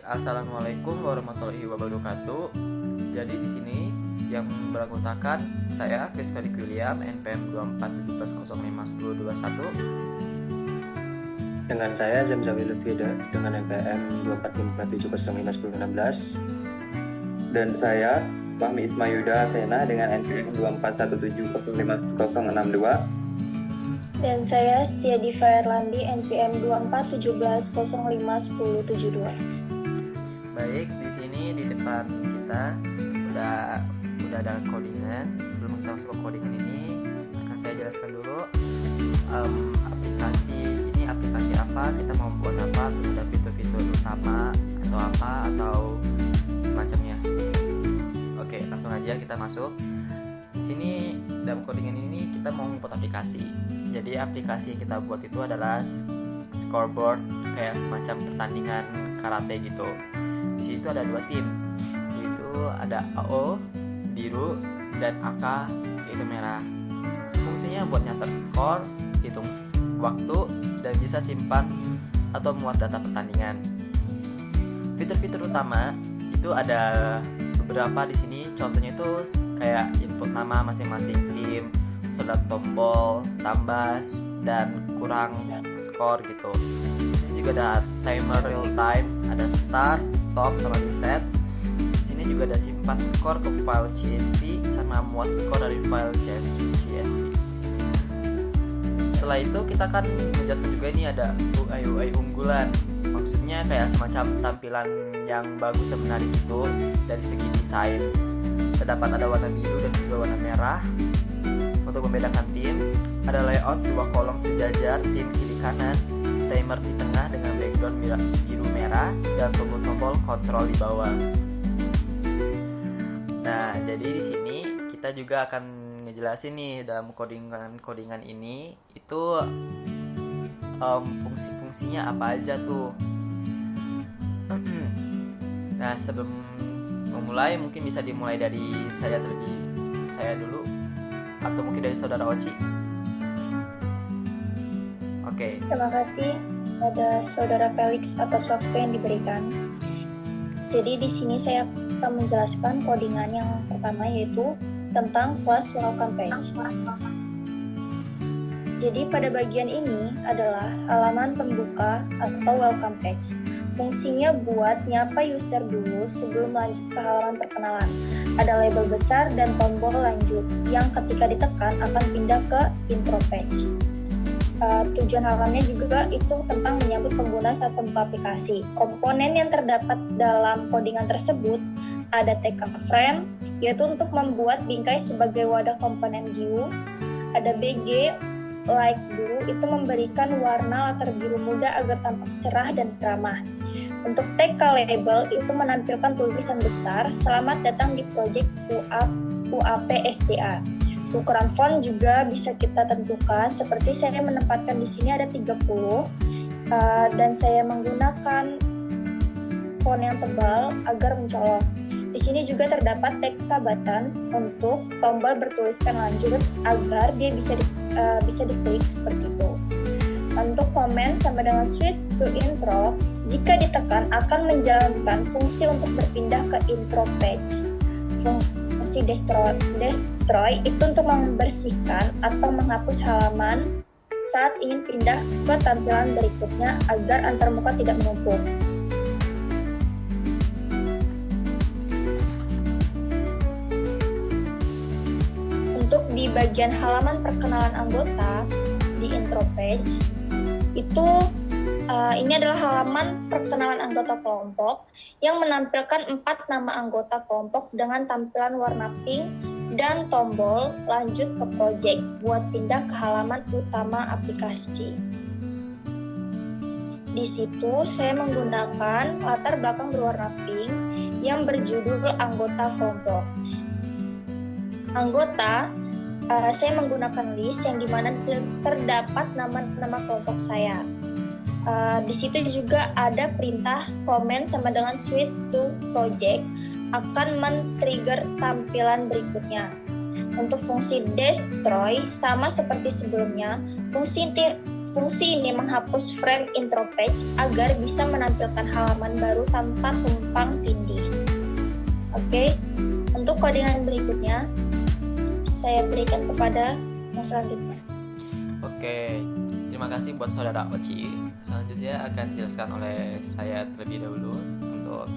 Assalamualaikum warahmatullahi wabarakatuh. Jadi di sini yang beranggotakan saya Chris Felix William NPM 2417051021 Dengan saya Zamzawi Lutfida dengan NPM 2457051016. Dan saya Fahmi Ismayuda Sena dengan NPM 2417051062. Dan saya Setia Diva Erlandi NPM 2417051072. Baik, di sini di depan kita udah ada codingan. Sebelum kita masuk ke codingan ini, akan saya jelaskan dulu aplikasi ini aplikasi apa, kita mau buat apa, terus ada fitur-fitur utama atau apa atau semacamnya. Oke, langsung aja kita masuk. Di sini dalam codingan ini kita mau membuat aplikasi. Jadi aplikasi yang kita buat itu adalah scoreboard, kayak semacam pertandingan karate gitu. Di situ ada dua tim, yaitu ada AO biru dan AK yaitu merah. Fungsinya buat nyatet skor, hitung waktu, dan bisa simpan atau muat data pertandingan. Fitur-fitur utama itu ada beberapa di sini. Contohnya itu kayak input nama masing-masing tim, select tombol, tambah dan kurang skor gitu. Di sini juga ada timer real time, ada start, stop sama reset. Di sini juga ada simpan skor ke file CSV sama muat skor dari file CSV. Setelah itu kita akan menjelaskan juga ini ada UI unggulan. Maksudnya kayak semacam tampilan yang bagus dan menarik itu dari segi desain. Terdapat ada warna biru dan juga warna merah. Untuk membedakan tim, ada layout dua kolom sejajar, tim kiri kanan, timer di tengah dengan background biru merah, dan tombol-tombol kontrol di bawah. Nah, jadi di sini kita juga akan ngejelasin nih dalam codingan ini itu fungsi-fungsinya apa aja tuh. Nah, sebelum memulai mungkin bisa dimulai dari saya dulu atau mungkin dari saudara Oci. Oke. Terima kasih pada saudara Felix atas waktu yang diberikan. Jadi di sini saya akan menjelaskan codingan yang pertama, yaitu tentang kelas welcome page. Jadi pada bagian ini adalah halaman pembuka atau welcome page. Fungsinya buat nyapa user dulu sebelum lanjut ke halaman perkenalan. Ada label besar dan tombol lanjut yang ketika ditekan akan pindah ke intro page. Tujuan halamannya juga itu tentang menyambut pengguna saat membuka aplikasi. Komponen yang terdapat dalam codingan tersebut ada TK frame, yaitu untuk membuat bingkai sebagai wadah komponen view. Ada BG like blue, itu memberikan warna latar biru muda agar tampak cerah dan ramah. Untuk TK label itu menampilkan tulisan besar selamat datang di project UAP SDA. Ukuran font juga bisa kita tentukan, seperti saya menempatkan di sini ada 30 dan saya menggunakan font yang tebal agar mencolok. Di sini juga terdapat TK button untuk tombol bertuliskan lanjut agar dia bisa diklik seperti itu. Untuk komen sama dengan switch to intro, jika ditekan akan menjalankan fungsi untuk berpindah ke intro page. Fungsi destroy itu untuk membersihkan atau menghapus halaman saat ingin pindah ke tampilan berikutnya agar antarmuka tidak menumpuk. Untuk di bagian halaman perkenalan anggota di intro page itu ini adalah halaman perkenalan anggota kelompok yang menampilkan 4 nama anggota kelompok dengan tampilan warna pink dan tombol lanjut ke project buat pindah ke halaman utama aplikasi. Di situ saya menggunakan latar belakang berwarna pink yang berjudul anggota kelompok. Anggota saya menggunakan list yang dimana terdapat nama-nama kelompok saya. Di situ juga ada perintah komen sama dengan switch to project akan men-trigger tampilan berikutnya. Untuk fungsi destroy sama seperti sebelumnya, fungsi ini menghapus frame intro page agar bisa menampilkan halaman baru tanpa tumpang tindih. Oke, untuk codingan berikutnya saya berikan kepada yang selanjutnya. Oke, terima kasih buat saudara Oci. Selanjutnya akan dijelaskan oleh saya terlebih dahulu. Untuk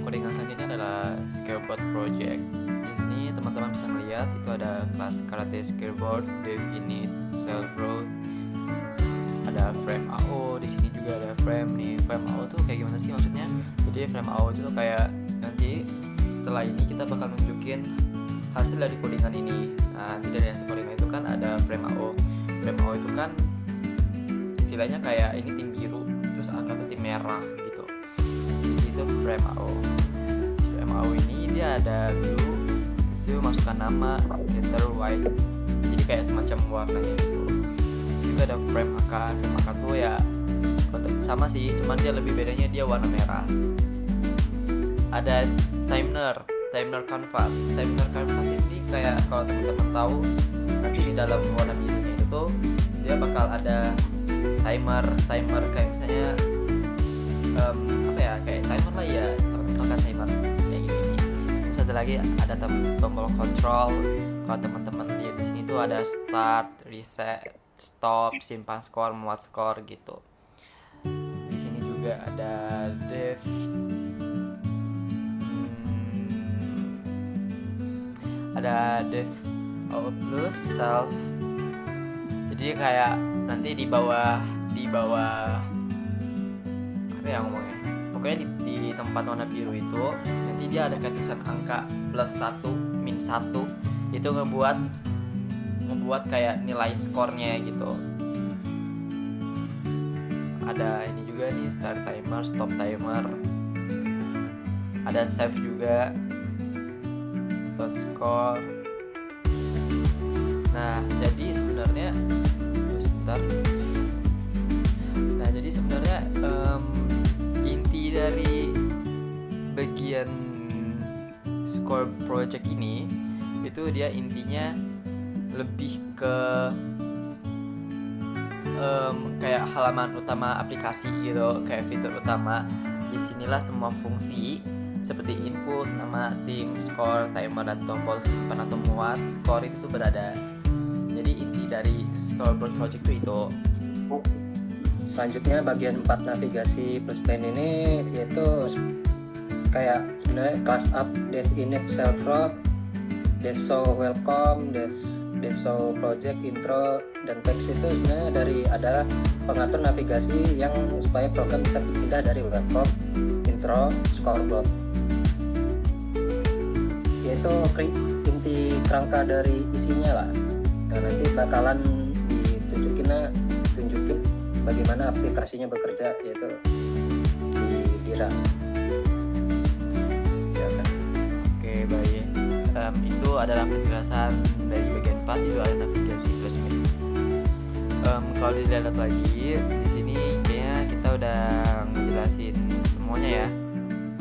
codingan selanjutnya adalah Skateboard Project. Di sini teman-teman bisa melihat itu ada kelas karate skateboard, dev init, self road, ada frame AO. Di sini juga ada frame nih. Frame AO tuh kayak gimana sih maksudnya? Jadi frame AO itu kayak nanti setelah ini kita bakal nunjukin hasil dari codingan ini. Nah, nanti dari hasil codingan itu kan ada frame AO. Frame AO itu kan istilahnya kayak ini tim biru, terus angka tuh tim merah gitu. Di situ frame AO. Frame AO ini dia ada blue, itu masukkan nama, letter white. Jadi kayak semacam warnanya gitu. Terus juga ada frame AK. Frame AK tuh ya sama sih, cuman dia lebih bedanya dia warna merah. Ada timer canvas. Timer canvas ini kayak kalau teman-teman tahu nanti di dalam warna birunya itu tuh dia bakal ada timer kayak misalnya kayak timer lah ya, teman-teman kan timer kayak gini. Terus ada lagi ada tombol control. Kalau teman-teman lihat di sini tuh ada start, reset, stop, simpan skor, muat skor gitu. Di sini juga ada dev, ada dev plus self. Jadi kayak nanti di bawah apa ya ngomongnya, pokoknya di tempat warna biru itu nanti dia ada kayak tulisan angka plus 1 min 1. Itu ngebuat kayak nilai skornya gitu. Ada ini juga nih, start timer, stop timer, ada save juga, dot score. Nah jadi sebenarnya inti dari bagian score project ini itu dia intinya lebih ke kayak halaman utama aplikasi gitu, kayak fitur utama. Disinilah semua fungsi seperti input, nama tim, skor, timer, dan tombol simpan atau muat skor itu berada. Jadi inti dari Skateboard Project itu. Selanjutnya bagian 4 navigasi plus plan ini yaitu kayak sebenarnya class up, dev init, self road, dev show welcome, dev show project, intro, dan text itu sebenarnya adalah pengatur navigasi yang supaya program bisa pindah dari welcome, intro, scoreboard. Yaitu inti kerangka dari isinya lah. Nah, nanti bakalan ditunjukin bagaimana aplikasinya bekerja, yaitu di Dira. Silakan. Oke, baik. Itu adalah penjelasan dari bagian 4, itu ada navigasi plus min. Kalau dilihat lagi di sini kayaknya kita udah ngejelasin semuanya ya.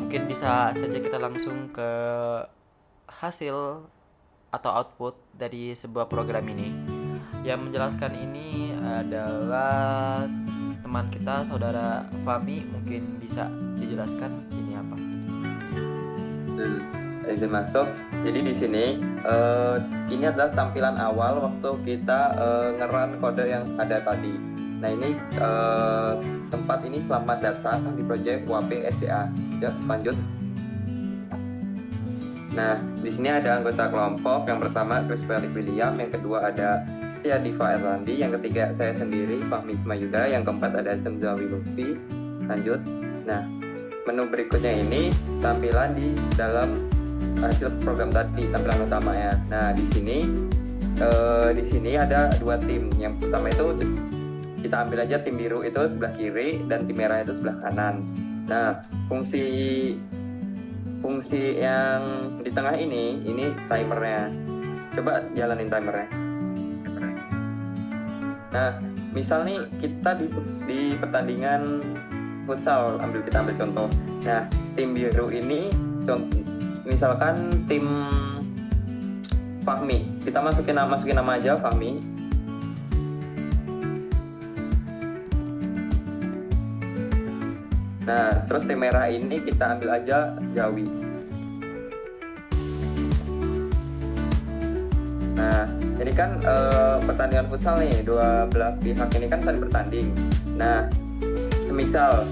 Mungkin bisa saja kita langsung ke hasil atau output dari sebuah program ini. Yang menjelaskan ini adalah teman kita, saudara Fami. Mungkin bisa dijelaskan ini apa? Izin masuk. Jadi di sini ini adalah tampilan awal waktu kita nge-run kode yang ada tadi. Nah ini tempat ini selamat datang di project WAP SDA. Ya, lanjut. Nah, di sini ada anggota kelompok. Yang pertama Chris Felix William, yang kedua ada Tia Diva Erlandi, yang ketiga saya sendiri Fahmi Ismayuda, yang keempat ada Zemzawi Lutfi. Lanjut. Nah, menu berikutnya ini tampilan di dalam hasil program tadi, tampilan utamanya. Nah, di sini ada dua tim. Yang pertama itu kita ambil aja tim biru itu sebelah kiri dan tim merah itu sebelah kanan. Nah, fungsi yang di tengah ini timernya. Coba jalanin timernya. Nah, misal nih kita di pertandingan futsal, kita ambil contoh. Nah, tim biru ini misalkan tim Fahmi. Kita masukin nama aja Fahmi. Nah, terus tim merah ini kita ambil aja Jawi. Nah, ini kan pertandingan futsal nih, dua belah pihak ini kan saling bertanding. Nah, semisal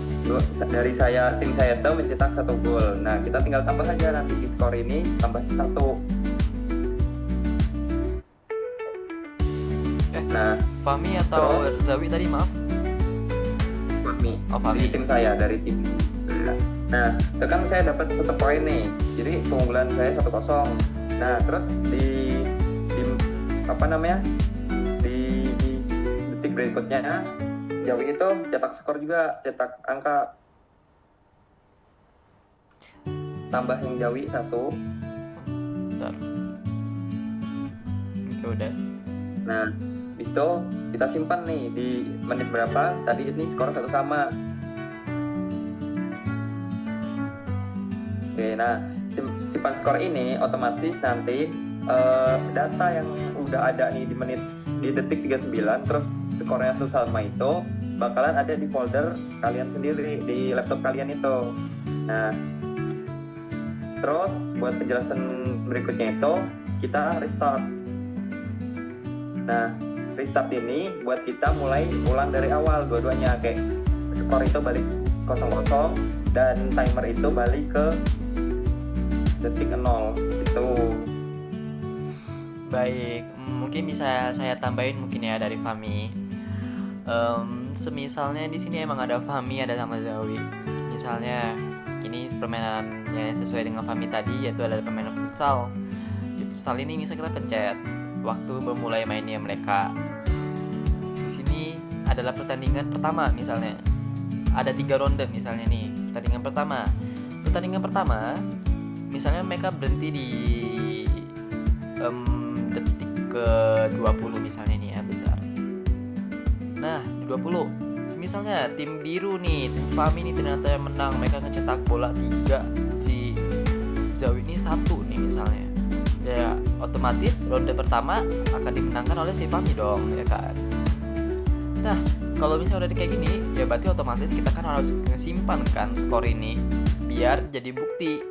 dari tim saya tuh mencetak 1 gol. Nah, kita tinggal tambah aja nanti di skor ini tambah 1. Nah, Fahmi atau terus? Zawi tadi, maaf? Fahmi. Oh, Fahmi. Dari tim saya, dari tim. Nah, itu kan saya dapat 1 poin nih. Jadi keunggulan saya 1-0. Nah, terus di detik berikutnya Jawi itu cetak skor juga, cetak angka. Tambah yang Jawi 1. Bentar. Oke, udah. Nah, habis itu kita simpan nih di menit berapa. Tadi ini skor 1 sama. Oke, nah simpan skor ini otomatis nanti data yang udah ada nih di detik 39 terus skornya 1 sama itu bakalan ada di folder kalian sendiri di laptop kalian itu. Nah, terus buat penjelasan berikutnya itu kita restart. Nah, restart ini buat kita mulai ulang dari awal dua-duanya, kayak skor itu balik 0-0 dan timer itu balik ke detik 0 itu. Baik, mungkin bisa saya tambahin mungkin ya dari Fahmi. Semisalnya di sini emang ada Fahmi, ada sama Zawi. Misalnya ini permainan yang sesuai dengan Fahmi tadi, yaitu ada permainan futsal. Di futsal ini misalnya kita pencet waktu memulai mainnya mereka. Di sini adalah pertandingan pertama misalnya. Ada 3 ronde misalnya nih. Pertandingan pertama misalnya mereka berhenti di detik ke 20 misalnya nih ya, bentar. Nah, di 20 misalnya tim biru nih, tim Fahmi nih ternyata yang menang, mereka ngecetak bola 3, si Zawi ini 1 nih misalnya. Ya otomatis ronde pertama akan dimenangkan oleh si Fahmi dong, ya kan. Nah, kalau misalnya udah kayak gini, ya berarti otomatis kita kan harus ngesimpan kan skor ini biar jadi bukti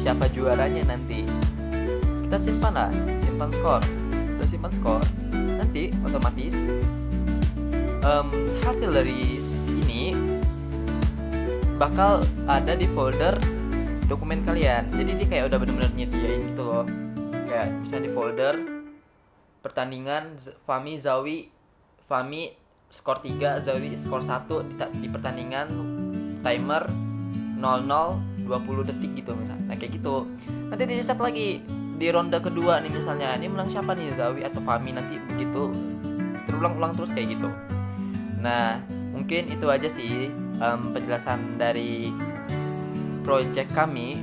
siapa juaranya nanti. Kita simpan skor. Udah simpan skor, nanti otomatis hasil dari ini bakal ada di folder dokumen kalian. Jadi dia kayak udah bener-bener nyediain gitu loh. Kayak misalnya di folder pertandingan Fahmi Zawi, Fahmi skor 3, Zawi skor 1 di pertandingan timer 00:20 detik gitu misalnya. Nah kayak gitu. Nanti di set lagi di ronde kedua nih misalnya, ini menang siapa nih, Zawi atau Fahmi, nanti begitu terulang-ulang terus kayak gitu. Nah mungkin itu aja sih penjelasan dari project kami.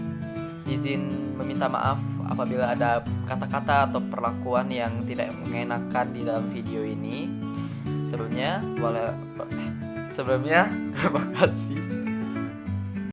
Izin meminta maaf apabila ada kata-kata atau perlakuan yang tidak mengenakan di dalam video ini. Sebelumnya terima kasih.